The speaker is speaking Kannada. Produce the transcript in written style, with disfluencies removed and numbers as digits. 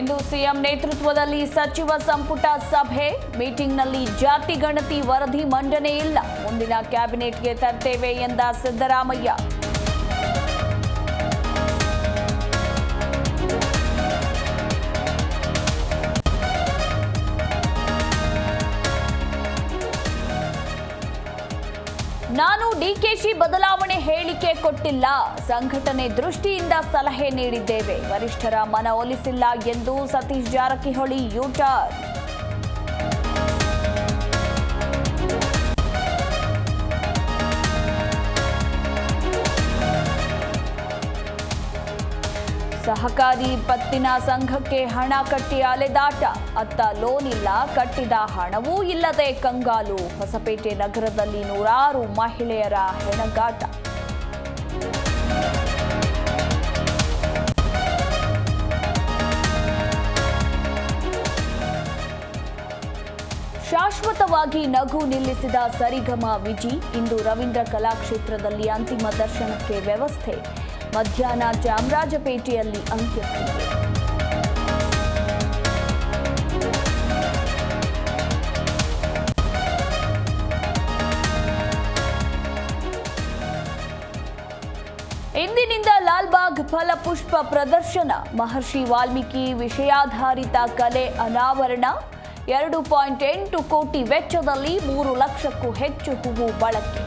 ಇಂದು ಸಿಎಂ ನೇತೃತ್ವದಲ್ಲಿ ಸಚಿವ ಸಂಪುಟ ಸಭೆ. ಮೀಟಿಂಗ್ನಲ್ಲಿ ಜಾತಿ ಗಣತಿ ವರದಿ ಮಂಡನೆ ಇಲ್ಲ. ಮುಂದಿನ ಕ್ಯಾಬಿನೆಟ್ಗೆ ತರ್ತೇವೆ ಎಂದ ಸಿದ್ದರಾಮಯ್ಯ. ನಾನು ಡಿಕೆಶಿ ಬದಲಾವಣೆ ಹೇಳಿಕೆ ಕೊಟ್ಟಿಲ್ಲ. ಸಂಘಟನೆ ದೃಷ್ಟಿಯಿಂದ ಸಲಹೆ ನೀಡಿದ್ದೇವೆ. ವರಿಷ್ಠರ ಮನವೊಲಿಸಿಲ್ಲ ಎಂದು ಸತೀಶ್ ಜಾರಕಿಹೊಳಿ ಯೂಟರ್ನ್. ಸಹಕಾರಿ ಪತ್ತಿನ ಸಂಘಕ್ಕೆ ಹಣ ಕಟ್ಟಿ ಅಲೆದಾಟ. ಅತ್ತ ಲೋನ್ ಇಲ್ಲ, ಕಟ್ಟಿದ ಹಣವೂ ಇಲ್ಲದೆ ಕಂಗಾಲು. ಹೊಸಪೇಟೆ ನಗರದಲ್ಲಿ ನೂರಾರು ಮಹಿಳೆಯರ ಹೆಣಗಾಟ. ಶಾಶ್ವತವಾಗಿ ನಗು ನಿಲ್ಲಿಸಿದ ಸರಿಗಮ ವಿಜಿ. ಇಂದು ರವೀಂದ್ರ ಕಲಾಕ್ಷೇತ್ರದಲ್ಲಿ ಅಂತಿಮ ದರ್ಶನಕ್ಕೆ ವ್ಯವಸ್ಥೆ. ಮಧ್ಯಾಹ್ನ ಚಾಮರಾಜಪೇಟೆಯಲ್ಲಿ ಅಂತ್ಯಕ್ರಿಯೆ. ಇಂದಿನಿಂದ ಲಾಲ್ಬಾಗ್ ಫಲಪುಷ್ಪ ಪ್ರದರ್ಶನ. ಮಹರ್ಷಿ ವಾಲ್ಮೀಕಿ ವಿಷಯಾಧಾರಿತ ಕಲೆ ಅನಾವರಣ. 2.8 ಕೋಟಿ ವೆಚ್ಚದಲ್ಲಿ 3 ಲಕ್ಷಕ್ಕೂ ಹೆಚ್ಚು ಹೂವು ಬಳಕೆ.